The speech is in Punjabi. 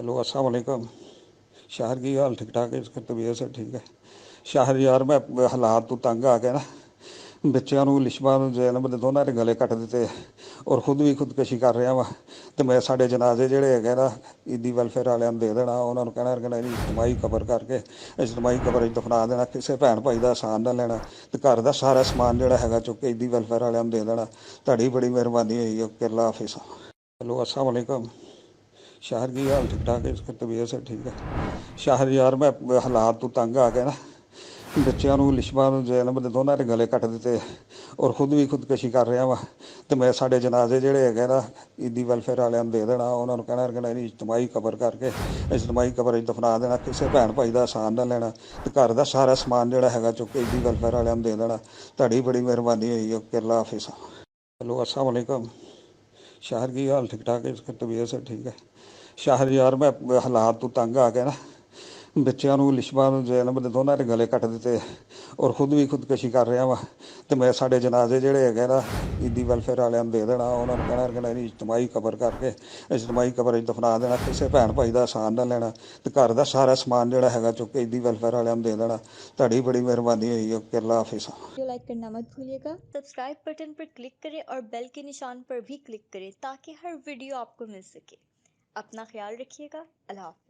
हेलो अस्सलाम वालेकुम। शाहर की हाल ठीक ठाक है, इसकी तबीयत से ठीक है। ਸ਼ਾਹਰ ਯਾਰ ਮੈਂ ਹਾਲਾਤ ਤੋਂ ਤੰਗ ਆ ਗਿਆ ਨਾ। ਬੱਚਿਆਂ ਨੂੰ ਲਿਸ਼ਮਾ ਨੂੰ ਜ਼ੈਨਬ ਦੇ ਦੋਨਾਂ ਦੇ ਗਲੇ ਕੱਟ ਦਿੱਤੇ ਔਰ ਖੁਦ ਵੀ ਖੁਦਕੁਸ਼ੀ ਕਰ ਰਿਹਾ ਵਾ। ਤੇ ਮੈਂ ਸਾਡੇ ਜਨਾਜ਼ੇ ਜਿਹੜੇ ਹੈਗੇ ਨਾ ਈਦੀ ਵੈਲਫੇਅਰ ਵਾਲਿਆਂ ਨੂੰ ਦੇ ਦੇਣਾ, ਉਹਨਾਂ ਨੂੰ ਕਹਿਣਾ ਇਹਦੀ ਇਜਤਮਾਹੀ ਕਬਰ ਕਰਕੇ ਇਜਤਮਾਹੀ ਕਬਰ 'ਚ ਦਫਨਾ ਦੇਣਾ, ਕਿਸੇ ਭੈਣ ਭਾਈ ਦਾ ਆਸਾਨ ਨਾ ਲੈਣਾ ਤੇ ਘਰ ਦਾ ਸਾਰਾ ਸਮਾਨ ਜਿਹੜਾ ਹੈਗਾ ਚੁੱਕ ਕੇ ਈਦੀ ਵੈਲਫੇਅਰ ਵਾਲਿਆਂ ਨੂੰ ਦੇ ਦੇਣਾ। ਤੁਹਾਡੀ ਬੜੀ ਮਿਹਰਬਾਨੀ ਹੋਈ। ਓਕੇ, ਅੱਲਾ ਹਾਫਿਜ਼। हेलो अस्सलाम वालेकुम। ਸ਼ਾਹਰ ਕੀ ਹਾਲ ਠੀਕ ਠਾਕ ਹੈ, ਇਸकी तबीयत से ठीक है। ਸ਼ਾਹਰ ਯਾਰ ਮੈਂ ਹਾਲਾਤ ਤੋਂ ਤੰਗ ਆ ਗਿਆ ਨਾ। ਬੱਚਿਆਂ ਨੂੰ ਲਿਸ਼ਮਾ ਨੂੰ ਜ਼ੈਨਬ ਦੇ ਦੋਨਾਂ ਦੇ ਗਲੇ ਕੱਟ ਦਿੱਤੇ ਔਰ ਖੁਦ ਵੀ ਖੁਦਕੁਸ਼ੀ ਕਰ ਰਿਹਾ ਵਾ। ਤੇ ਮੈਂ ਸਾਡੇ ਜਨਾਜ਼ੇ ਜਿਹੜੇ ਹੈਗੇ ਨਾ ਈਦੀ ਵੈਲਫੇਅਰ ਵਾਲਿਆਂ ਨੂੰ ਦੇ ਦੇਣਾ, ਉਹਨਾਂ ਨੂੰ ਕਹਿਣਾ ਇਹਦੀ ਇਜਤਮਾਹੀ ਕਬਰ ਕਰਕੇ ਇਜਤਮਾਹੀ ਕਬਰ 'ਚ ਦਫਨਾ ਦੇਣਾ, ਕਿਸੇ ਭੈਣ ਭਾਈ ਦਾ ਆਸਾਨ ਨਾ ਲੈਣਾ ਤੇ ਘਰ ਦਾ ਸਾਰਾ ਸਮਾਨ ਜਿਹੜਾ ਹੈਗਾ ਚੁੱਕ ਕੇ ਈਦੀ ਵੈਲਫੇਅਰ ਵਾਲਿਆਂ ਨੂੰ ਦੇ ਦੇਣਾ। ਤੁਹਾਡੀ ਬੜੀ ਮਿਹਰਬਾਨੀ ਹੋਈ। ਓਕੇ, ਅੱਲਾ ਹਾਫਿਜ਼। हेलो अस्सलाम वालेकुम। ਸ਼ਾਹਰ ਕੀ ਹਾਲ ਠੀਕ ਠਾਕ ਹੈ, ਇਸकी तबीयत से ठीक है। ਸ਼ਾਹਰ ਯਾਰ ਮੈਂ ਹਾਲਾਤ ਤੋਂ ਤੰਗ ਆ ਗਿਆ ਨਾ। ਬੱਚਿਆਂ ਨੂੰ ਲਿਸ਼ਮਾ ਨੂੰ ਜ਼ੈਨਬ ਦੇ ਦੋਨਾਂ ਦੇ ਗਲੇ ਕੱਟ ਦਿੱਤੇ ਔਰ ਖੁਦ ਵੀ ਖੁਦਕੁਸ਼ੀ ਕਰ ਰਿਹਾ ਵਾ। ਤੇ ਮੈਂ ਸਾਡੇ ਜਨਾਜ਼ੇ ਜਿਹੜੇ ਹੈਗੇ ਨਾ ਈਦੀ ਵੈਲਫੇਅਰ ਵਾਲਿਆਂ ਨੂੰ ਦੇ ਦੇਣਾ, ਉਹਨਾਂ ਨੂੰ ਕਹਿਣਾ ਇਹਦੀ ਇਜਤਮਾਹੀ ਕਬਰ ਕਰਕੇ ਇਜਤਮਾਹੀ ਕਬਰ 'ਚ ਦਫਨਾ ਦੇਣਾ, ਕਿਸੇ ਭੈਣ ਭਾਈ ਦਾ ਆਸਾਨ ਨਾ ਲੈਣਾ ਤੇ ਘਰ ਦਾ ਸਾਰਾ ਸਮਾਨ ਜਿਹੜਾ ਹੈਗਾ ਚੁੱਕ ਕੇ ਈਦੀ ਵੈਲਫੇਅਰ ਵਾਲਿਆਂ ਨੂੰ ਦੇ ਦੇਣਾ। ਤੁਹਾਡੀ ਬੜੀ ਮਿਹਰਬਾਨੀ होगी। ओके, अल्लाह हाफिज़। वीडियो लाइक करना मत भूलिएगा, सब्सक्राइब बटन पर क्लिक करें और बेल के निशान पर भी क्लिक करें ताकि हर वीडियो आपको मिल सके। अपना ख्याल रखिएगा। अल्लाह हाफ़िज़।